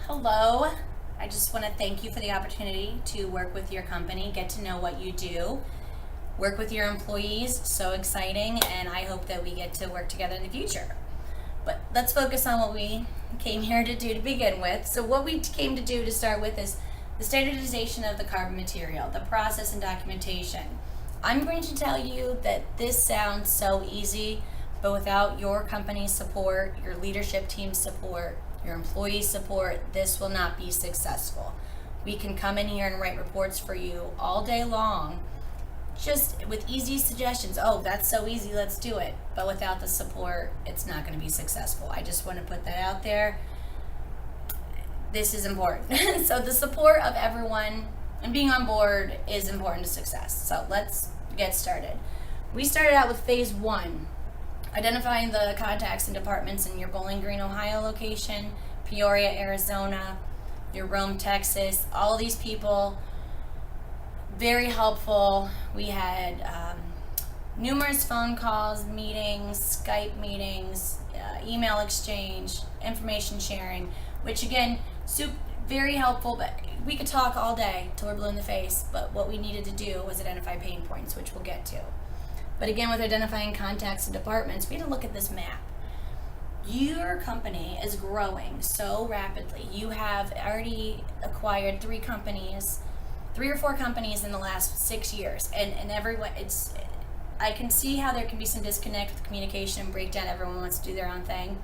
Hello. I just want to thank you for the opportunity to work with your company, get to know what you do, work with your employees. So exciting, and I hope that we get to work together in the future. But let's focus on what we came here to do to begin with. So what we came to do to start with is the standardization of the carbon material, the process and documentation. I'm going to tell you that this sounds so easy, but without your company's support, your leadership team's support, your employee support, this will not be successful. We can come in here and write reports for you all day long, just with easy suggestions. Oh, that's so easy, let's do it. But without the support, it's not going to be successful. I just want to put that out there. This is important. So the support of everyone and being on board is important to success. So let's get started. We started out with phase 1. Identifying the contacts and departments in your Bowling Green, Ohio location, Peoria, Arizona, your Rome, Texas, all these people, very helpful. We had numerous phone calls, meetings, Skype meetings, email exchange, information sharing, which again, very helpful, but we could talk all day till we're blue in the face, but what we needed to do was identify pain points, which we'll get to. But again, with identifying contacts and departments, we had to look at this map. Your company is growing so rapidly. You have already acquired 3 or 4 companies in the last 6 years. And everyone, I can see how there can be some disconnect with communication and breakdown. Everyone wants to do their own thing.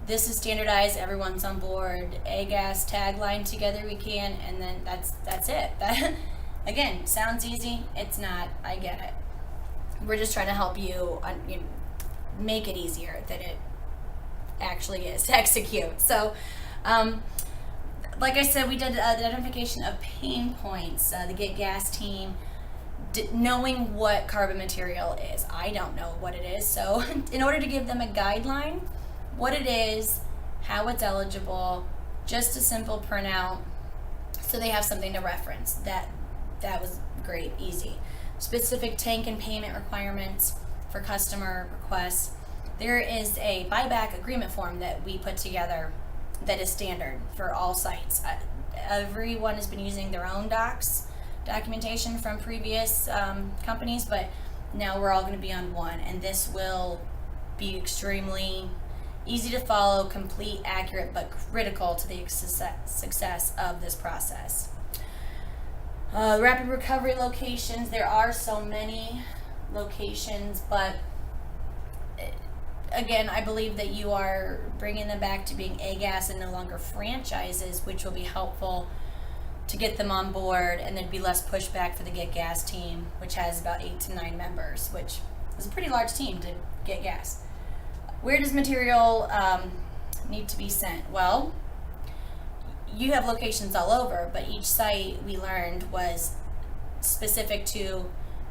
This is standardized, everyone's on board. A-Gas tagline, together we can, and then that's it. That, again, sounds easy. It's not. I get it. We're just trying to help you, make it easier than it actually is to execute. So, like I said, we did the identification of pain points. The Get Gas team, knowing what carbon material is. I don't know what it is. So, in order to give them a guideline, what it is, how it's eligible, just a simple printout, so they have something to reference. That was great, easy. Specific tank and payment requirements for customer requests. There is a buyback agreement form that we put together that is standard for all sites. Everyone has been using their own documentation from previous companies, but now we're all going to be on one, and this will be extremely easy to follow, complete, accurate, but critical to the success of this process. Rapid recovery locations. There are so many locations, but again, I believe that you are bringing them back to being A-Gas and no longer franchises, which will be helpful to get them on board, and there'd be less pushback for the Get Gas team, which has about 8 to 9 members, which is a pretty large team to get gas. Where does material need to be sent? Well, you have locations all over, but each site, we learned, was specific to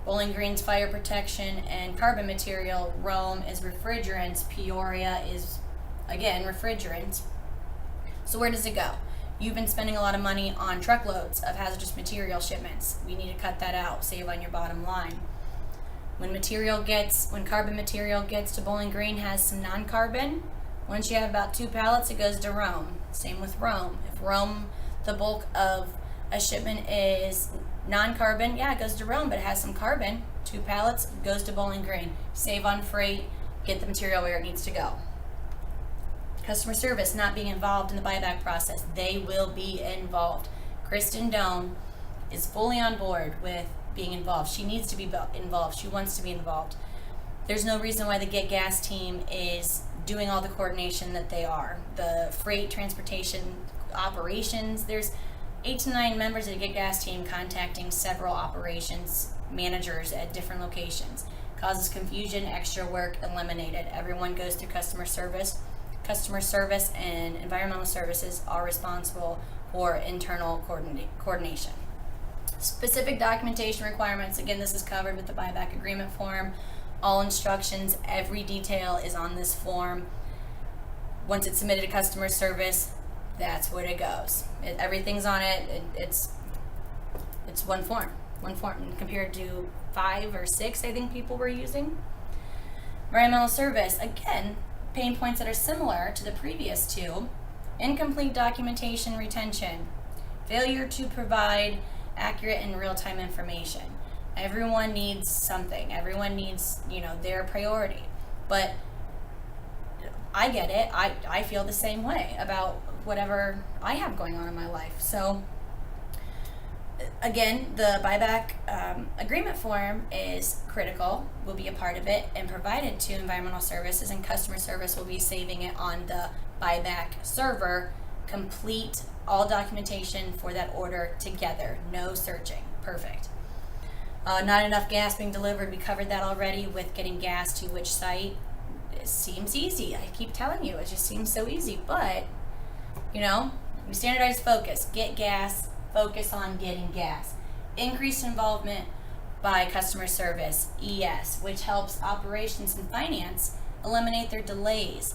Bowling Green's fire protection and carbon material. Rome is refrigerants. Peoria is, again, refrigerants. So where does it go? You've been spending a lot of money on truckloads of hazardous material shipments. We need to cut that out, save on your bottom line. When carbon material gets to Bowling Green, has some non-carbon. Once you have about 2 pallets, it goes to Rome. Same with Rome. If Rome, the bulk of a shipment is non-carbon, it goes to Rome, but it has some carbon. 2 pallets, goes to Bowling Green. Save on freight, get the material where it needs to go. Customer service not being involved in the buyback process. They will be involved. Kristen Doan is fully on board with being involved. She needs to be involved. She wants to be involved. There's no reason why the Get Gas team is doing all the coordination that they are. The freight, transportation, operations. There's 8 to 9 members of the Get Gas team contacting several operations managers at different locations. Causes confusion, extra work eliminated. Everyone goes through customer service. Customer service and environmental services are responsible for internal coordination. Specific documentation requirements. Again, this is covered with the buyback agreement form. All instructions, every detail is on this form. Once it's submitted to customer service, that's where it goes. Everything's on it. It's one form, compared to 5 or 6, I think people were using. Environmental service, again, pain points that are similar to the previous 2. incomplete documentation retention, failure to provide accurate and real-time information. Everyone needs something. Everyone needs, their priority. But I get it. I feel the same way about whatever I have going on in my life. So again, the buyback agreement form is critical, will be a part of it, and provided to environmental services, and customer service will be saving it on the buyback server. Complete all documentation for that order together, no searching. Perfect. Not enough gas being delivered, we covered that already with getting gas to which site. It seems easy. I keep telling you, it just seems so easy, but we standardize focus, get gas, focus on getting gas. Increased involvement by customer service, ES, which helps operations and finance eliminate their delays.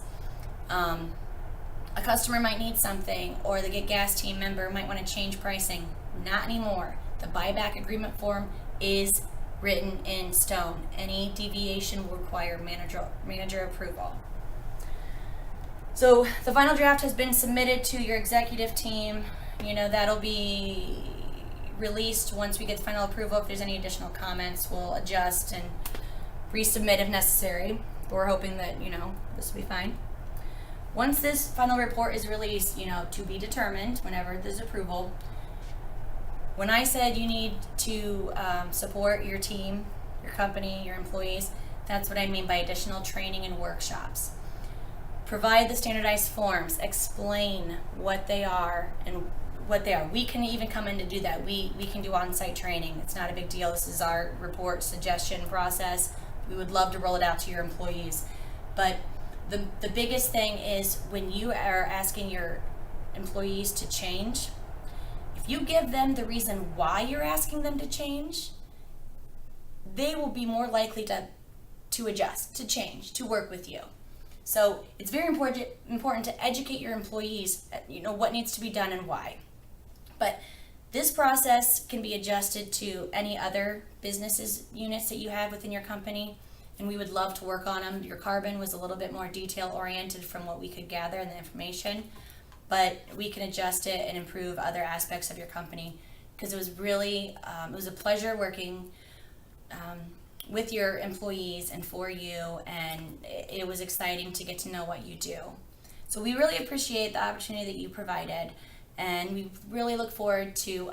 A customer might need something, or the Get Gas team member might want to change pricing. Not anymore. The buyback agreement form is written in stone. Any deviation will require manager approval. So the final draft has been submitted to your executive team. That'll be released once we get the final approval. If there's any additional comments, we'll adjust and resubmit if necessary. But we're hoping that, this will be fine. Once this final report is released, to be determined whenever there's approval. When I said you need to support your team, your company, your employees, that's what I mean by additional training and workshops. Provide the standardized forms, explain what they are and what they are. We can even come in to do that. We can do on-site training. It's not a big deal. This is our report suggestion process. We would love to roll it out to your employees. But the biggest thing is when you are asking your employees to change, if you give them the reason why you're asking them to change, they will be more likely to adjust, to change, to work with you. So it's very important to educate your employees, what needs to be done and why. But this process can be adjusted to any other businesses units that you have within your company, and we would love to work on them. Your carbon was a little bit more detail oriented from what we could gather in the information, but we can adjust it and improve other aspects of your company, because it was really, it was a pleasure working with your employees and for you, and it was exciting to get to know what you do. So we really appreciate the opportunity that you provided, and we really look forward to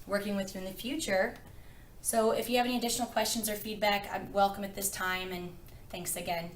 working with you in the future. So if you have any additional questions or feedback, I'm welcome at this time, and thanks again.